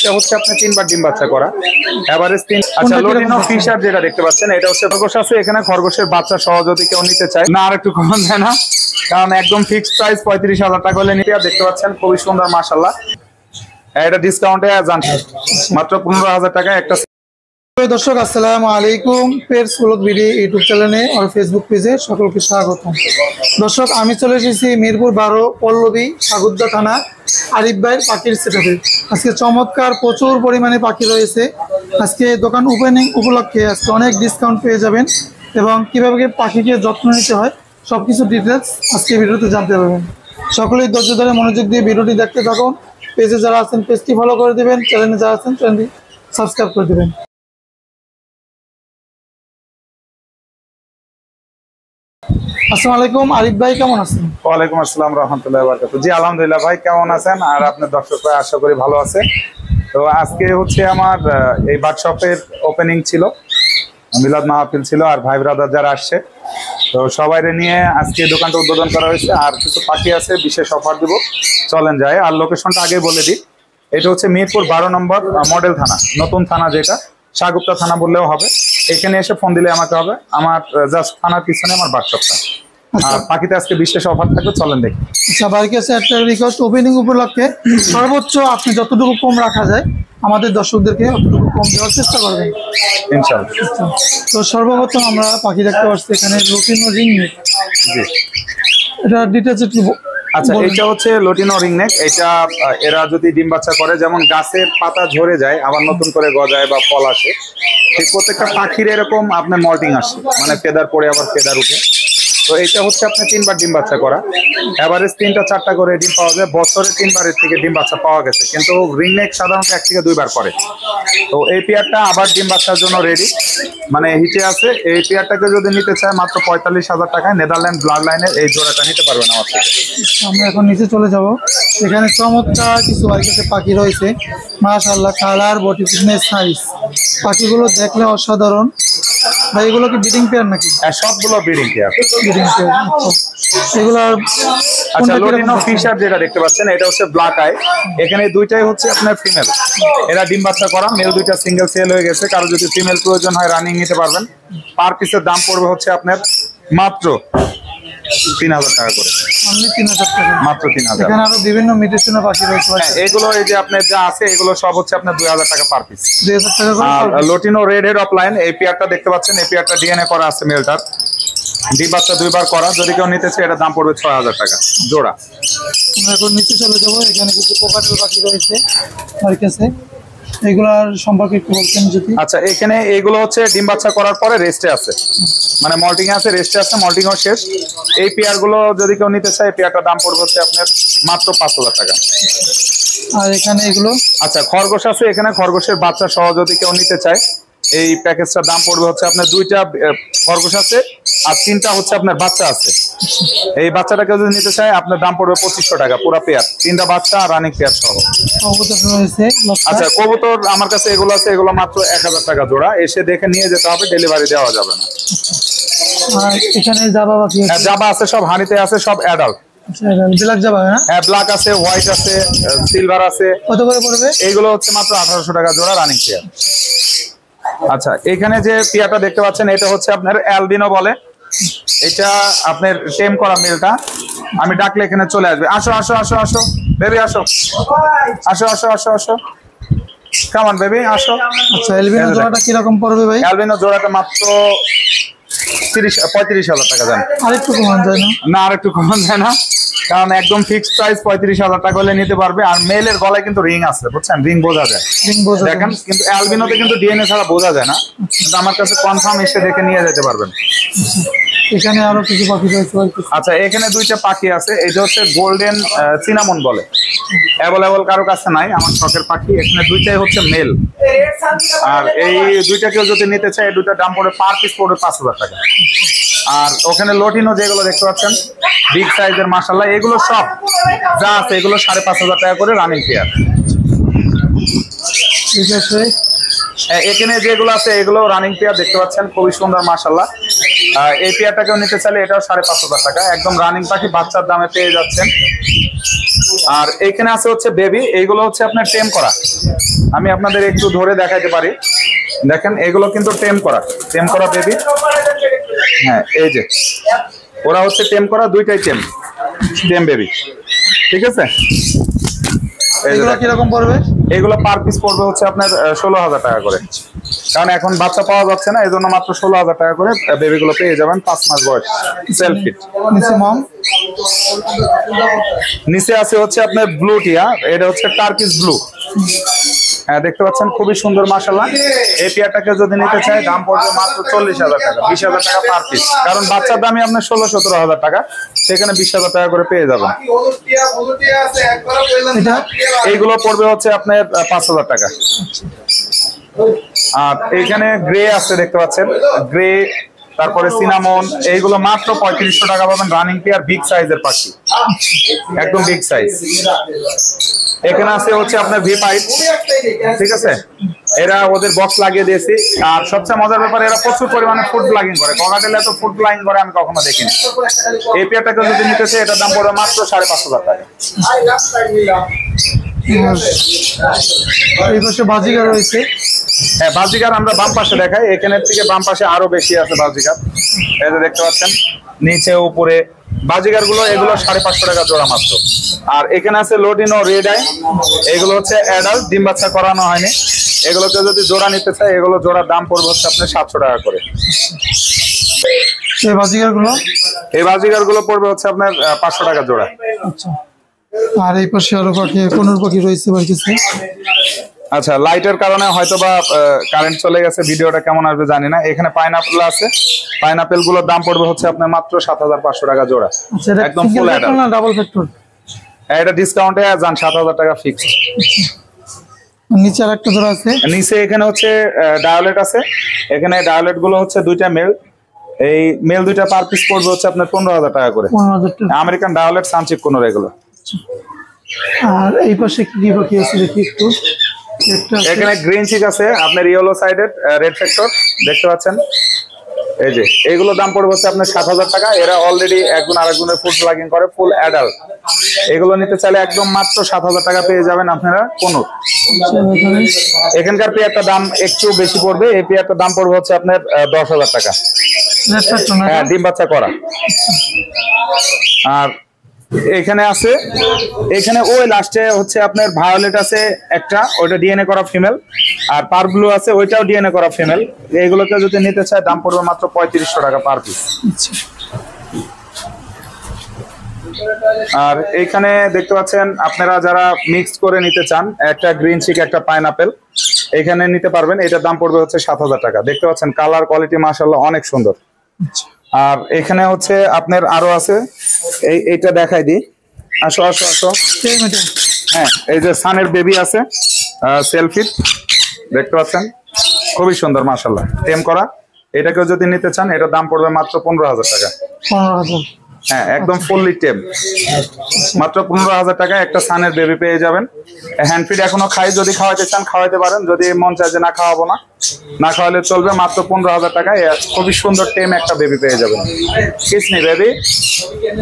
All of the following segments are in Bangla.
এটা হচ্ছে আপনি 3 বার ডিম বাচ্চা করা এভারেজ 3। আচ্ছা লোটিনো ফিশার যেটা দেখতে পাচ্ছেন এটা হচ্ছে খরগোশ আছে এখানে, খরগোশের বাচ্চা সহ যদি কেউ নিতে চায় না আর একটু কম যায় না, কারণ একদম ফিক্সড প্রাইস 35,000 টাকা হলে নিতে। দেখতে পাচ্ছেন খুবই সুন্দর মাশাআল্লাহ, এটা ডিসকাউন্টে জান মাত্র 15,000 টাকা একটা। দর্শক আসসালামু আলাইকুম, পেটস ব্লগ ভিডিও ইউটিউব চ্যানেলে আর ফেসবুক পেজে সকলকে স্বাগত। দর্শক আমি চলে এসেছি মিরপুর 12 পল্লবী সাগুদ্দা থানা আরিফ ভাইয়ের পাখির সেটআপে। আজকে চমৎকার প্রচুর পরিমাণে পাখি রয়েছে। আজকে দোকান ওপেনিং উপলক্ষে আজকে অনেক ডিসকাউন্ট পেয়ে যাবেন এবং কীভাবে পাখিকে যত্ন নিতে হয় সবকিছু ডিটেলস আজকে ভিডিওতে জানতে পারবেন। সকলেই ধৈর্য ধরে মনোযোগ দিয়ে ভিডিওটি দেখতে থাকুন। পেজে যারা আছেন পেজটি ফলো করে দেবেন, চ্যানেলে যারা আছেন চ্যানেলটি সাবস্ক্রাইব করে দেবেন। আসসালামু আলাইকুম আরিফ ভাই, কেমন আছেন? ওয়ালাইকুম আসসালাম রাহমাতুল্লাহি ওয়া বারাকাতুহু। জি আলহামদুলিল্লাহ ভাই, কেমন আছেন? আর আপনার দর্শকরা আশা করি ভালো আছে। তো আজকে হচ্ছে আমার এই বার্কশপের ওপেনিং ছিল, মিলাদ মাহফিল ছিল, আর ভাই ব্রাদার যারা আসছে তো সবাই নিয়ে আজকে দোকানটা উদ্বোধন করা হয়েছে। আর কিছু পাখি আছে, বিশেষ অফার দিব, চলেন যাই। আর লোকেশনটা আগে বলে দিই, এটা হচ্ছে মিরপুর 12 নম্বর মডেল থানা, নতুন থানা যেটা সাগুপ্তা থানা বললেও হবে। এখানে এসে ফোন দিলে আমাকে হবে, আমার জাস্ট থানার পিছনে আমার বার্কশপটা। আর পাখিতে আজকে বিশেষ অফার থাকবে, চলেন দেখি। আচ্ছা বাড়ির কাছে একটা রিকোয়েস্ট, ওপেনিং উপলক্ষে সর্বোচ্চ আপনি যতটুকু কম রাখা যায় আমাদের দর্শকদেরকে অতটুকু কম দেওয়ার চেষ্টা করবেন ইনশাআল্লাহ। তো সর্বপ্রথম আমরা পাখি দেখতে পাচ্ছি এখানে লুটিনো রিংনেক। জি এটা ডিটেইলস একটু। আচ্ছা এটা হচ্ছে লটিনো রিংনেক। এটা এরা যদি ডিম বাচ্চা করে, যেমন গাছের পাতা ঝরে যায় আবার নতুন করে গজায় বা ফল আসে, ঠিক প্রত্যেকটা পাখির এরকম আপনার মল্টিং আসে, মানে ফেদার পড়ে আবার ফেদার উঠে। তো এটা হচ্ছে আপনার 3 বার ডিম বাচ্চা করা, এভারেজ 3টা 4টা করে ডিম পাওয়া যায়। বছরে 3 বারের থেকে ডিম বাচ্চা পাওয়া গেছে, কিন্তু রিংনেক সাধারণত 1 থেকে 2 বার করে। তো এই পেয়ারটা আবার ডিম বাচ্চার জন্য রেডি, মানে হিটে আছে। এই পেয়ারটাকে যদি নিতে চায় মাত্র 45,000 টাকায় নেদারল্যান্ড ব্লাড লাইনের এই জোড়াটা নিতে পারবেন আমার থেকে। আমরা এখন নিচে চলে যাব। এখানে চমৎকার কিছু বাড়ির কাছে পাখি রয়েছে, মাশাআল্লাহ, কালার, বডি ফিটনেস, সাইজ, পাখিগুলো দেখলে অসাধারণ। ভাই এগুলো কি ব্রিডিং পেয়ার নাকি? সবগুলো ব্রিডিং পেয়ার। Breeding pair. এগুলো আচ্ছা লটিনো ফিশার যেটা দেখতে পাচ্ছেন এটা হচ্ছে ব্ল্যাক আই। এখানে দুইটাই হচ্ছে আপনার ফিমেল, এরা ডিম বাচ্চা করা। মেল দুইটা সিঙ্গেল সেল হয়ে গেছে, কারো যদি ফিমেল প্রয়োজন হয় রানিং নিতে পারবেন। পার পিসের দাম পড়বে হচ্ছে আপনার মাত্র 3,000 টাকা করে। অনলি 3,000 টাকা, মাত্র 3,000। এখানে আরো বিভিন্ন মিউটেশনের পাখি রয়েছে। এগুলো এই যে আপনার যা আছে এগুলো সব হচ্ছে আপনার 2,000 টাকা পার পিস। 2,000 টাকা করে। আর লটিনো রেড হেড অফলাইন এই পেয়ারটা দেখতে পাচ্ছেন, এই পেয়ারটা ডিএনএ করা আছে মেলটার, ডিম বাচ্চা 2 বার করা। যদি কেউ নিতে চায় এটার দাম পড়বে 6,000 টাকা জোড়া। আমরা এখন নিচে চলে যাবো। এখানে কিছু কোকাটেল পাখি রয়েছে আমার কাছে, এগুলার সম্পর্কে একটু বলতেন যদি। আচ্ছা এখানে এগুলো হচ্ছে ডিম বাচ্চা করার পরে রেস্টে আছে, মানে মল্টিং আছে, রেস্টে আছে, মল্টিংও শেষ। এই পেয়ার গুলো যদি কেউ নিতে চায় পেয়ারটার দাম পড়বে হচ্ছে আপনার মাত্র 5,000 টাকা। আর এখানে এগুলো আচ্ছা খরগোশ আছে এখানে, খরগোশের বাচ্চা সহ যদি কেউ নিতে চায় এই প্যাকেজটার দাম পড়বে হচ্ছে আপনার 2টা খরগোশ আছে আর 3টা হচ্ছে আপনার বাচ্চা আছে। এই বাচ্চাটাকে যদি নিতে চায় আপনার দাম পড়বে 2,500 টাকা পুরো পেয়ার, 3টা বাচ্চা আর রানিং পেয়ার সহ। কবুতর রয়েছে। আচ্ছা কবুতর আমার কাছে এগুলো আছে, এগুলো মাত্র 1,000 টাকা জোড়া। এসে দেখে নিয়ে যেতে হবে, ডেলিভারি দেওয়া যাবে না। আর এখানে জাবা পাখি আছে। হ্যাঁ জাবা আছে, সব হাঁড়িতে আছে, সব অ্যাডাল্ট। ব্ল্যাক জাবা না? হ্যাঁ ব্ল্যাক আছে, হোয়াইট আছে, সিলভার আছে। কত করে পড়বে? এইগুলো হচ্ছে মাত্র 1,800 টাকা জোড়া রানিং পেয়ার। আচ্ছা এখানে যে পেয়ারটা দেখতে পাচ্ছেন এটা হচ্ছে আপনার অ্যালবিনো বলে। এটা আপনার টেম করা মেলটা, আমি ডাকলে এখানে চলে আসবে। আসো আসো আসো আসো বেবি, আসো আসো আসো আসো আসো, কেমন বেবি আসো। আচ্ছা অ্যালবিনো জোড়াটা কি রকম পড়বে ভাই? অ্যালবিনো জোড়াটা মাত্র 35,000 টাকা জান। আরেকটু কমান যায় না? না আর একটু কমান যায় না, কারণ একদম ফিক্সড প্রাইস 35,000 টাকা হলে নিতে পারবে। আর মেলের গলায় কিন্তু রিং আছে, বুঝছেন, রিং বোঝা যায়, দেখেন। কিন্তু অ্যালবিনোতে কিন্তু ডিএনএ ছাড়া বোঝা যায় না, কিন্তু আমার কাছে কনফার্ম এসে দেখে নিয়ে যেতে পারবেন। এখানে আরো কিছু পাখি রয়েছে। আচ্ছা এখানে 2টা পাখি আছে, এটা হচ্ছে গোল্ডেন সিনামন বলে, অ্যাভেলেবল কারো কাছে নাই, আমার শখের পাখি। এখানে 2টাই হচ্ছে মেল। আর এই 2টা কেউ যদি নিতে চায় এই 2টার দাম পড়বে পার পিস পড়বে 5,000 টাকা। আর ওখানে লটিনো যেগুলো দেখতে পাচ্ছেন বিগ সাইজের মাশাআল্লাহ, এগুলো সব যা আছে এগুলো 5,500 টাকা করে রানিং পেয়ার। ঠিক আছে। এখানে যেগুলো আছে এগুলো রানিং পেয়ার দেখতে পাচ্ছেন, খুবই সুন্দর মাশাআল্লাহ। এই পেয়ারটাকেও নিতে চাইলে এটাও 5,500 টাকা, একদম রানিং পাখি, বাচ্চার দামে পেয়ে যাচ্ছেন। আর এখানে আছে হচ্ছে বেবি, এইগুলো হচ্ছে আপনার টেম করা। আমি আপনাদের একটু ধরে দেখাইতে পারি, দেখেন এগুলো কিন্তু টেম করা বেবি। হ্যাঁ এই যে ওরা হচ্ছে টেম করা, দুইটাই টেম বেবি, ঠিক আছে। এগুলো কিরকম পড়বে? এগুলো পার পিস পড়বে হচ্ছে আপনার 16,000 টাকা করে, কারণ এখন বাচ্চা পাওয়া যাচ্ছে না, এই জন্য মাত্র 16,000 টাকা করে বেবিগুলো পেয়ে যাবেন 5 মাস বয়স, সেলফ ফিট। নিচে আছে হচ্ছে আপনার ব্লু টিয়া, এটা হচ্ছে টার্কিশ ব্লু। হ্যাঁ দেখতে পাচ্ছেন খুবই সুন্দর মাশাআল্লাহ। এই পেয়ারটাকে যদি নিতে চাই দাম পড়বে মাত্র 40,000 টাকা, 20,000 টাকা পার পিস, কারণ বাচ্চার দামই আপনার 16-17,000 টাকা, সেখানে 20,000 টাকা করে পেয়ে যাবেন। এইগুলো পড়বে হচ্ছে আপনার 5,000 টাকা। আর এইখানে গ্রে আছে দেখতে পাচ্ছেন, গ্রে, তারপরে সিনামন, এইগুলো মাত্র 3500 টাকা পাবেন। রানিং পেয়ার, বিগ সাইজের পাখি, একদম বিগ সাইজ। এখানে আছে হচ্ছে আপনার ভি পাইপ, ঠিক আছে, এরা ওদের বক্স লাগিয়ে দিয়েছি। আর সবচেয়ে মজার ব্যাপার, এরা প্রচুর পরিমাণে ফুড ব্লাগিং করে, ককাটেল এত ফুড ব্লাগিং করে আমি কখনো দেখিনি। এই পেয়ারটাকে যদি নিতে চাই এটার দাম পড়বে মাত্র 5,500 টাকা। এই পাশে বাজিগার রয়েছে। হ্যাঁ বাজিগার আমরা বাম পাশে দেখাই, এখানের থেকে বাম পাশে আরো বেশি আছে বাজিগার, এই যে দেখতে পাচ্ছেন নিচে উপরে বাজিগার গুলো, এগুলো 550 টাকা জোড়া মাত্র। আর এখানে আছে লোডিনো রেড আই, এগুলো হচ্ছে অ্যাডাল্ট, ডিম বাচ্চা করানো হয়নি। এগুলোকে যদি জোড়া নিতে চাই, এগুলো জোড়ার দাম পড়বে হচ্ছে আপনার 700 টাকা করে। এই বাজিগার গুলো পড়বে হচ্ছে আপনার 500 টাকা জোড়া। আচ্ছা, আর এই পাশে আরো পাখি, কোনোর পাখি রয়েছে বাড়িতে। আচ্ছা, লাইটের কারণে হয়তোবা কারেন্ট চলে গেছে, ভিডিওটা কেমন আসবে জানি না। এখানে পাইনাপেল আছে, পাইনাপেল গুলোর দাম পড়বে হচ্ছে আপনার মাত্র 7,500 টাকা জোড়া, একদম ফুল অ্যাডাল্ট, ডাবল ফ্যাক্টর। এটা ডিসকাউন্টে যান 7,000 টাকা ফিক্সড। নিচে আর একটা জোড়া আছে, নিচে এখানে হচ্ছে ডায়োলেট আছে, এখানে ডায়োলেট গুলো হচ্ছে দুইটা মেল, এই মেল দুইটা পার পিস পড়বে হচ্ছে আপনার 15,000 টাকা করে। আমেরিকান ডায়োলেট, সানচিক কোনোর এগুলো। আর এই পাশে কি পাখি আছে দেখি একটু। এখানে গ্রিন চিক আছে আপনার, ইয়েলো সাইডেড রেড ফ্যাক্টর দেখতে পাচ্ছেন, এই যে এইগুলো দাম পড়বে হচ্ছে আপনার 7,000 টাকা। এরা অলরেডি একজন আরেকজনের ফুড ব্লগিং করে, ফুল অ্যাডাল্ট। এগুলো নিতে চাইলে একদম মাত্র 7,000 টাকা পেয়ে যাবেন আপনারা কোনোর। এখানকার পেয়ারটার দাম একটু বেশি পড়বে, এই পেয়ারটার দাম পড়বে হচ্ছে আপনার 10,000 টাকা। হ্যাঁ ডিম বাচ্চা করা। আর এখানে আছে, এখানে ওই লাস্টে হচ্ছে আপনার ভায়োলেট আছে একটা, ওইটা ডিএনএ করা ফিমেল, আর পার ব্লু আছে ওইটাও ডিএনএ করা ফিমেল। এইগুলোকে যদি নিতে চায় দাম পড়বে মাত্র 3500 টাকা পার পিস। আর এইখানে দেখতে পাচ্ছেন আপনারা যারা মিক্স করে নিতে চান, একটা গ্রিন চিক একটা পাইনাপেল এখানে নিতে পারবেন, এটার দাম পড়বে হচ্ছে 7,000 টাকা। দেখতে পাচ্ছেন কালার কোয়ালিটি মাশাআল্লাহ অনেক সুন্দর। আর এখানে হচ্ছে আপনার আরো আছে, এইটা দেখাই দিই, আসো আসো আসো। হ্যাঁ এই যে সানের বেবি আছে, সেলফি দেখতে পাচ্ছেন খুবই সুন্দর মাশাআল্লাহ, টেম করা। এটাকেও যদি নিতে চান এটার দাম পড়বে মাত্র 15,000 টাকা। 15,000? হ্যাঁ একদম ফুললি টেম, মাত্র 15,000 টাকায় একটা সানের বেবি পেয়ে যাবেন। হ্যান্ড ফিড এখনো খাই, যদি খাওয়াইতে চান খাওয়াইতে পারেন, যদি মন চায় যে না খাওয়াবো না, না খাওয়ালে চলবে, মাত্র 15,000 টাকায় খুবই সুন্দর টেম একটা বেবি পেয়ে যাবেন। কিসনি বেবি।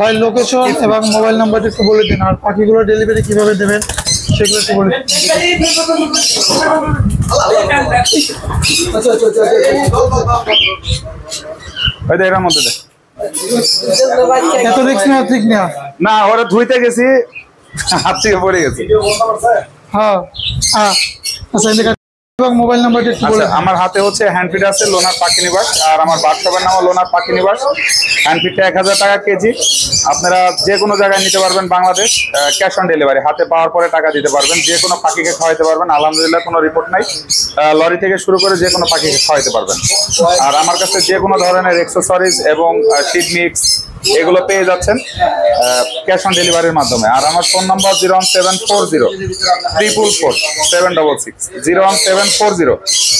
ভাই লোকেশন এবং মোবাইল নাম্বারটা একটু বলে দিন, আর পাখিগুলো ডেলিভারি কিভাবে দেবেন সেগুলো একটু বলে দিন। এর মধ্যে দে। এত রিস্ক নেওয়া ঠিক না। না ওরা ধুইতে গেছি, হাত থেকে পড়ে গেছে। হ্যাঁ আচ্ছা, এবং মোবাইল নাম্বারটা একটু বলে। আমার হাতে হচ্ছে হ্যান্ডফিড আছে লোনার পাখি নিবাস, আর আমার বাথটবের নাম লোনার পাখি নিবাস। হ্যান্ডফিডটা 1000 টাকা কেজি, আপনারা যে কোনো জায়গায় নিতে পারবেন বাংলাদেশ, ক্যাশ অন ডেলিভারি, হাতে পাওয়ার পরে টাকা দিতে পারবেন, যে কোনো পাখিকে খাওয়াইতে পারবেন, আলহামদুলিল্লাহ কোনো রিপোর্ট নাই। লরি থেকে শুরু করে যে কোনো পাখিকে খাওয়াইতে পারবেন। আর আমার কাছে যে কোনো ধরনের অ্যাক্সেসরিজ এবং সিড মিক্স এগুলো পেয়ে যাচ্ছেন ক্যাশ অন ডেলিভারির মাধ্যমে। আর আমার ফোন নম্বর 01740 01740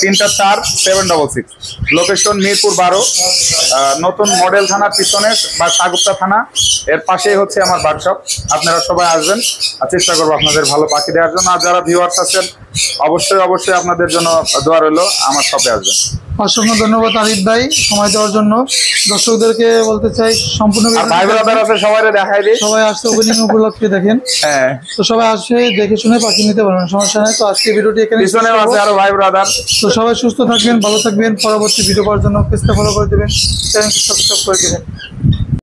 34766। লোকেশন মিরপুর 12, নতুন মডেল থানার পিছনে বা সাগুপ্তা থানা এর পাশেই হচ্ছে আমার বার্কশপ। আপনারা সবাই আসবেন, আর চেষ্টা করবো আপনাদের ভালো পাখি দেওয়ার জন্য। আর যারা ভিউয়ার্স আছেন অবশ্যই আপনাদের জন্য দোয়া রইল, আমার শপে আসবেন। অসংখ্য ধন্যবাদ আরিফ ভাই সময় দেওয়ার জন্য। দর্শকদেরকে বলতে চাই সম্পূর্ণ আর ভাই ব্রাদার আছে সবাই দেখাই দিই। সবাই আসছে ওপেনিং উপলক্ষে দেখেন। হ্যাঁ, তো সবাই আসে দেখে শুনে পাখি নিতে পারবেন, সমস্যা নাই। তো আজকে ভিডিওটি এখানে শেষ পিছনেও করবো। আছে আরো ভাই ব্রাদার। তো সবাই সুস্থ থাকবেন, ভালো থাকবেন। পরবর্তী ভিডিও পাওয়ার জন্য পেজটা ফলো করে দেবেন, চ্যানেলটি সাবস্ক্রাইব করে দেবেন।